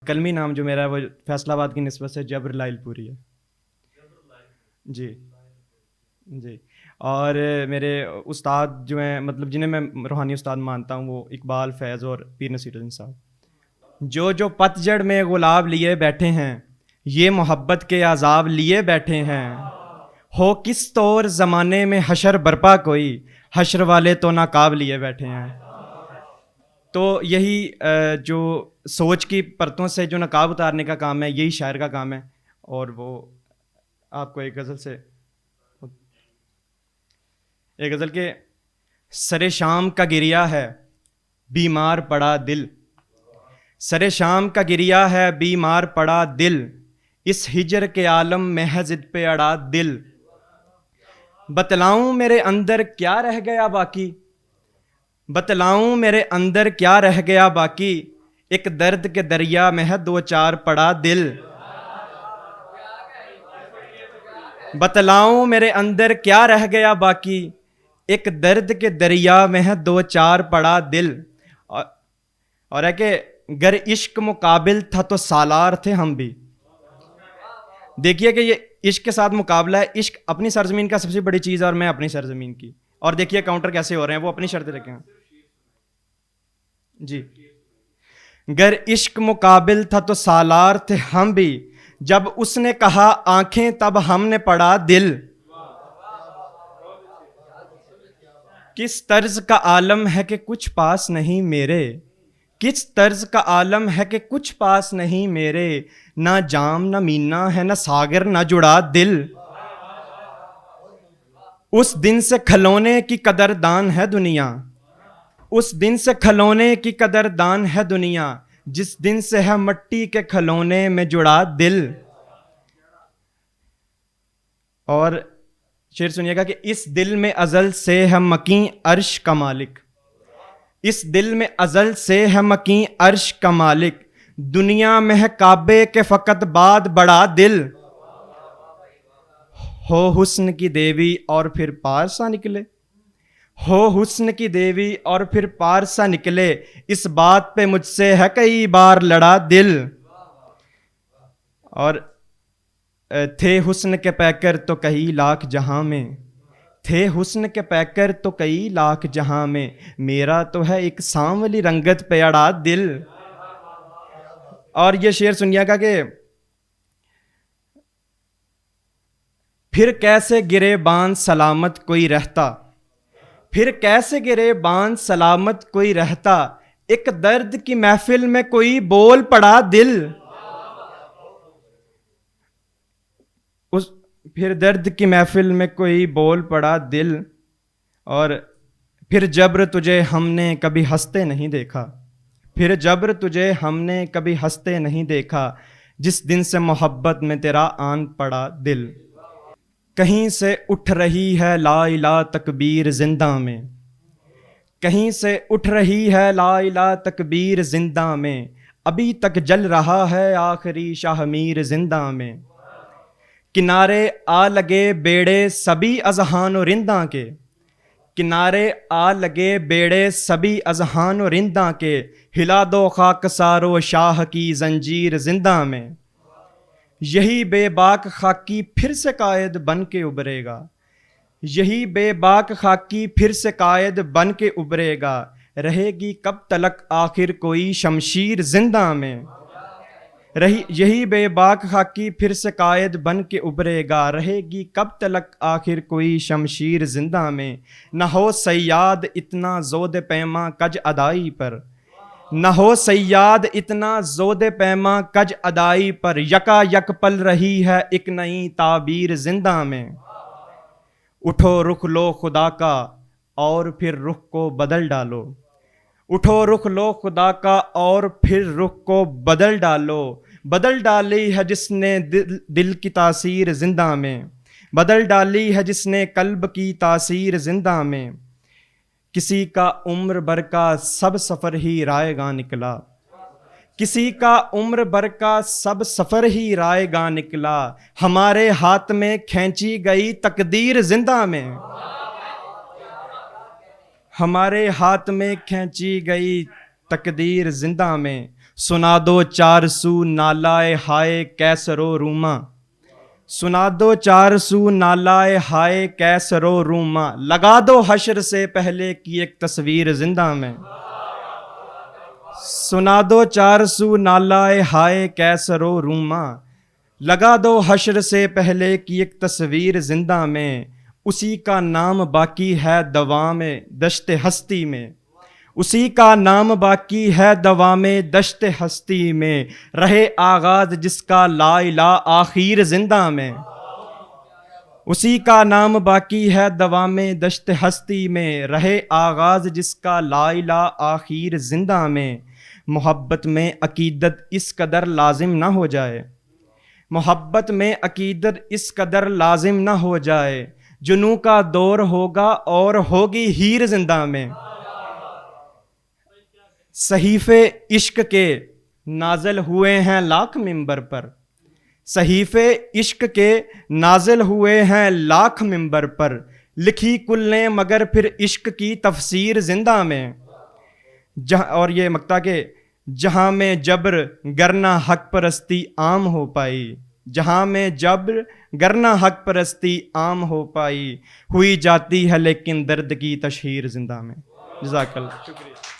کلمی نام جو میرا ہے وہ فیصل آباد کی نسبت سے جبر لائل پوری ہے. جی جی. اور میرے استاد جو ہیں مطلب جنہیں میں روحانی استاد مانتا ہوں وہ اقبال، فیض اور پیر نصیر الدین صاحب. جو پت جڑ میں گلاب لیے بیٹھے ہیں، یہ محبت کے عذاب لیے بیٹھے ہیں. ہو کس طور زمانے میں حشر برپا کوئی، حشر والے تو ناقاب لیے بیٹھے ہیں. تو یہی جو سوچ کی پرتوں سے جو نقاب اتارنے کا کام ہے، یہی شاعر کا کام ہے. اور وہ آپ کو ایک غزل کے سر شام کا گریا ہے بیمار پڑا دل، سر شام کا گریا ہے بیمار پڑا دل، اس ہجر کے عالم میں ہے ضد پہ اڑا دل. بتلاؤں میرے اندر کیا رہ گیا باقی، بتلاؤں میرے اندر کیا رہ گیا باقی، ایک درد کے دریا میں ہے دو چار پڑا دل. بتلاؤں میرے اندر کیا رہ گیا باقی، ایک درد کے دریا میں ہے دو چار پڑا دل. اور ہے کہ گر عشق مقابل تھا تو سالار تھے ہم بھی. دیکھیے کہ یہ عشق کے ساتھ مقابلہ ہے. عشق اپنی سرزمین کا سب سے بڑی چیز ہے اور میں اپنی سرزمین کی. اور دیکھیے کاؤنٹر کیسے ہو رہے ہیں، وہ اپنی شرطیں رکھیں. جی. گر عشق مقابل تھا تو سالار تھے ہم بھی، جب اس نے کہا آنکھیں تب ہم نے پڑھا دل. کس طرز کا عالم ہے کہ کچھ پاس نہیں میرے، کس طرز کا عالم ہے کہ کچھ پاس نہیں میرے، نہ جام نہ مینا ہے نہ ساگر نہ جڑا دل. اس دن سے کھلونے کی قدردان ہے دنیا، اس دن سے کھلونے کی قدردان ہے دنیا، جس دن سے ہے مٹی کے کھلونے میں جڑا دل. اور شعر سنیے گا کہ اس دل میں ازل سے ہے مکیں عرش کا مالک، اس دل میں ازل سے ہے مکیں عرش کا مالک، دنیا میں ہے کعبے کے فقط بعد بڑا دل. ہو حسن کی دیوی اور پھر پارسا نکلے، ہو حسن کی دیوی اور پھر پارسا نکلے، اس بات پہ مجھ سے ہے کئی بار لڑا دل. اور تھے حسن کے پیکر تو کئی لاکھ جہاں میں، تھے حسن کے پیکر تو کئی لاکھ جہاں میں، میرا تو ہے ایک سانولی رنگت پہ اڑا دل. اور یہ شعر سنیے گا کہ پھر کیسے گرے بان سلامت کوئی رہتا، پھر کیسے گرے بان سلامت کوئی رہتا، ایک درد کی محفل میں کوئی بول پڑا دل. پھر درد کی محفل میں کوئی بول پڑا دل. اور پھر جبر تجھے ہم نے کبھی ہنستے نہیں دیکھا، پھر جبر تجھے ہم نے کبھی ہنستے نہیں دیکھا، جس دن سے محبت میں تیرا آن پڑا دل. کہیں سے اٹھ رہی ہے لا الہ تکبیر زندہ میں، کہیں سے اٹھ رہی ہے لا الہ تکبیر زندہ میں، ابھی تک جل رہا ہے آخری شاہ میر زندہ میں. کنارے آ لگے بیڑے سبھی اذہان و رنداں کے، کنارے آ لگے بیڑے سبھی اذہان و رنداں کے، ہلا دو خاکسار و شاہ کی زنجیر زندہ میں. یہی بے باک خاکی پھر سے قائد بن کے ابھرے گا، یہی بے باک خاکی پھر سے قائد بن کے ابھرے گا، رہے گی کب تلک آخر کوئی شمشیر زندہ میں. یہی بے باک خاکی پھر سے قائد بن کے ابھرے گا، رہے گی کب تلک آخر کوئی شمشیر زندہ میں. نہ ہو صیاد اتنا زود پیما کج ادائی پر، نہ ہو صیاد اتنا زود پیما کج ادائی پر، یکا یک پل رہی ہے ایک نئی تعبیر زندہ میں. اٹھو رخ لو خدا کا اور پھر رخ کو بدل ڈالو، اٹھو رخ لو خدا کا اور پھر رخ کو بدل ڈالو، بدل ڈالی ہے جس نے دل کی تاثیر زندہ میں، بدل ڈالی ہے جس نے قلب کی تاثیر زندہ میں. کسی کا عمر بھر کا سب سفر ہی رائے گاں نکلا، کسی کا عمر بھر کا سب سفر ہی رائے گاں نکلا، ہمارے ہاتھ میں کھینچی گئی تقدیر زندہ میں، ہمارے ہاتھ میں کھینچی گئی تقدیر زندہ میں. سنا دو چار سو نالائے ہائے کیسر و روما، سنا دو چار سو نالائے ہائے کیسر و روما، لگا دو حشر سے پہلے کی ایک تصویر زندہ میں، سنا دو چار سو نالائے ہائے کیسر و روما، لگا دو حشر سے پہلے کی ایک تصویر زندہ میں، اسی کا نام باقی ہے دوام دشت ہستی میں، اسی کا نام باقی ہے دوام دشت ہستی میں، رہے آغاز جس کا لا الہ آخر زندہ میں، اسی کا نام باقی ہے دوام دشت ہستی میں، رہے آغاز جس کا لا الہ آخر زندہ میں، محبت میں عقیدت اس قدر لازم نہ ہو جائے، محبت میں عقیدت اس قدر لازم نہ ہو جائے، جنوں کا دور ہوگا اور ہوگی ہیر زندہ میں، صحیفے عشق کے نازل ہوئے ہیں لاکھ منبر پر، صحیفے عشق کے نازل ہوئے ہیں لاکھ منبر پر، لکھی کل نے مگر پھر عشق کی تفسیر زندہ میں، اور یہ مقطع کہ جہاں میں جبر گرنا حق پرستی عام ہو پائی، جہاں میں جبر گرنا حق پرستی عام ہو پائی، ہوئی جاتی ہے لیکن درد کی تشہیر زندہ میں۔ جزاک اللہ، شکریہ۔